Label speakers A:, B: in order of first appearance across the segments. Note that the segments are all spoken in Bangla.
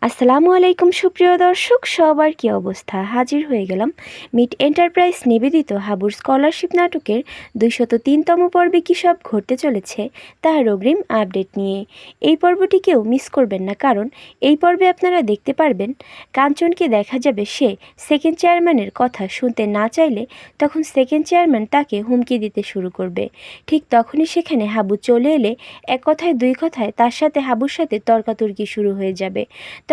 A: আসসালামু আলাইকুম সুপ্রিয় দর্শক, সবার কি অবস্থা? হাজির হয়ে গেলাম মিট এন্টারপ্রাইজ নিবেদিত হাবুর স্কলারশিপ নাটকের 203তম পর্বে কী সব ঘটতে চলেছে তার অগ্রিম আপডেট নিয়ে। এই পর্বটিকেও মিস করবেন না, কারণ এই পর্বে আপনারা দেখতে পারবেন কাঞ্চনকে দেখা যাবে সে সেকেন্ড চেয়ারম্যানের কথা শুনতে না চাইলে তখন সেকেন্ড চেয়ারম্যান তাকে হুমকি দিতে শুরু করবে। ঠিক তখনই সেখানে হাবু চলে এলে এক কথায় দুই কথায় তার সাথে হাবুর সাথে তর্কাতর্কি শুরু হয়ে যাবে।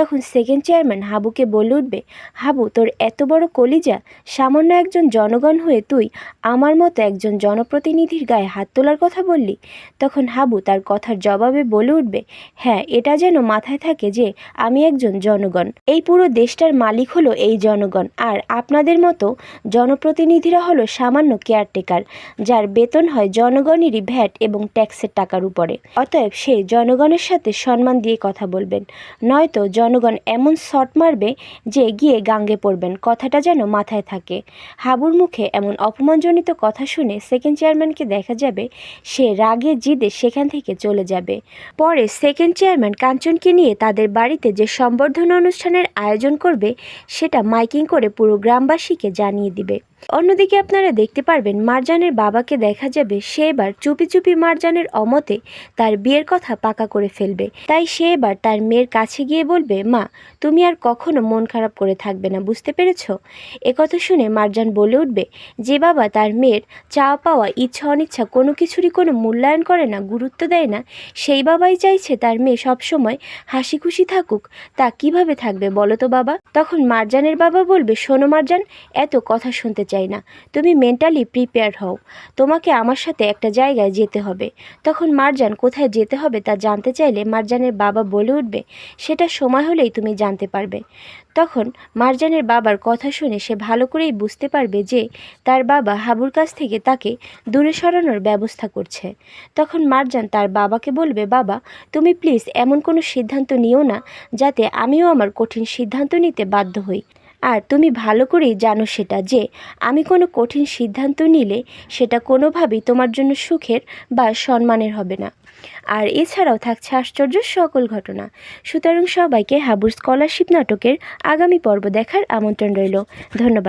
A: তখন সেকেন্ড চেয়ারম্যান হাবুকে বলে উঠবে, হাবু, তোর এত বড় কলিজা, সামান্য একজন জনগণ হয়ে তুই আমার মতো একজন জনপ্রতিনিধির গায়ে হাত তোলার কথা বললি। তখন হাবু তার কথার জবাবে বলে উঠবে, হ্যাঁ, এটা যেন মাথায় থাকে যে আমি একজন জনগণ, এই পুরো দেশটার মালিক হলো এই জনগণ, আর আপনাদের মতো জনপ্রতিনিধিরা হলো সামান্য কেয়ারটেকার, যার বেতন হয় জনগণেরই ভ্যাট এবং ট্যাক্সের টাকার উপরে। অতএব সে জনগণের সাথে সম্মান দিয়ে কথা বলবেন, নয়তো জনগণ এমন শট মারবে যে গিয়ে গাঙ্গে পড়বেন, কথাটা যেন মাথায় থাকে। হাবুর মুখে এমন অপমানজনিত কথা শুনে সেকেন্ড চেয়ারম্যানকে দেখা যাবে সে রাগে জিদে সেখান থেকে চলে যাবে। পরে সেকেন্ড চেয়ারম্যান কাঞ্চনকে নিয়ে তাদের বাড়িতে যে সম্বর্ধনা অনুষ্ঠানের আয়োজন করবে সেটা মাইকিং করে পুরো গ্রামবাসীকে জানিয়ে দিবে। অন্যদিকে আপনারা দেখতে পারবেন মারজানের বাবাকে দেখা যাবে সে এবার চুপি চুপি মারজানের অমতে তার বিয়ের কথা পাকা করে ফেলবে। তাই সে এবার তার মেয়ের কাছে গিয়ে বলবে, মা, তুমি আর কখনো মন খারাপ করে থাকবে না, বুঝতে পেরেছ? একথা শুনে মারজান বলে উঠবে, যে বাবা তার মেয়ের চাওয়া পাওয়া ইচ্ছা অনিচ্ছা কোনো কিছুরই কোনো মূল্যায়ন করে না, গুরুত্ব দেয় না, সেই বাবাই চাইছে তার মেয়ে সবসময় হাসি খুশি থাকুক, তা কিভাবে থাকবে বলো তো বাবা? তখন মারজানের বাবা বলবে, শোনো মারজান, এত কথা শুনতে চাই না, তুমি মেন্টালি প্রিপেয়ার হও, তোমাকে আমার সাথে একটা জায়গায় যেতে হবে। তখন মারজান কোথায় যেতে হবে তা জানতে চাইলে মারজানের বাবা বলে উঠবে, সেটা সময় হলেই তুমি জানতে পারবে। তখন মারজানের বাবার কথা শুনে সে ভালো করেই বুঝতে পারবে যে তার বাবা হাবুর কাছ থেকে তাকে দূরে সরানোর ব্যবস্থা করছে। তখন মারজান তার বাবাকে বলবে, বাবা, তুমি প্লিজ এমন কোনো সিদ্ধান্ত নিও না যাতে আমিও আমার কঠিন সিদ্ধান্ত নিতে বাধ্য হই। আর তুমি ভালো করেই জানো সেটা, যে আমি কোনো কঠিন সিদ্ধান্ত নিলে সেটা কোনোভাবেই তোমার জন্য সুখের বা সম্মানের হবে না। আর এছাড়াও থাকছে আশ্চর্য সকল ঘটনা। সুতরাং সবাইকে হাবুর স্কলারশিপ নাটকের আগামী পর্ব দেখার আমন্ত্রণ রইল। ধন্যবাদ।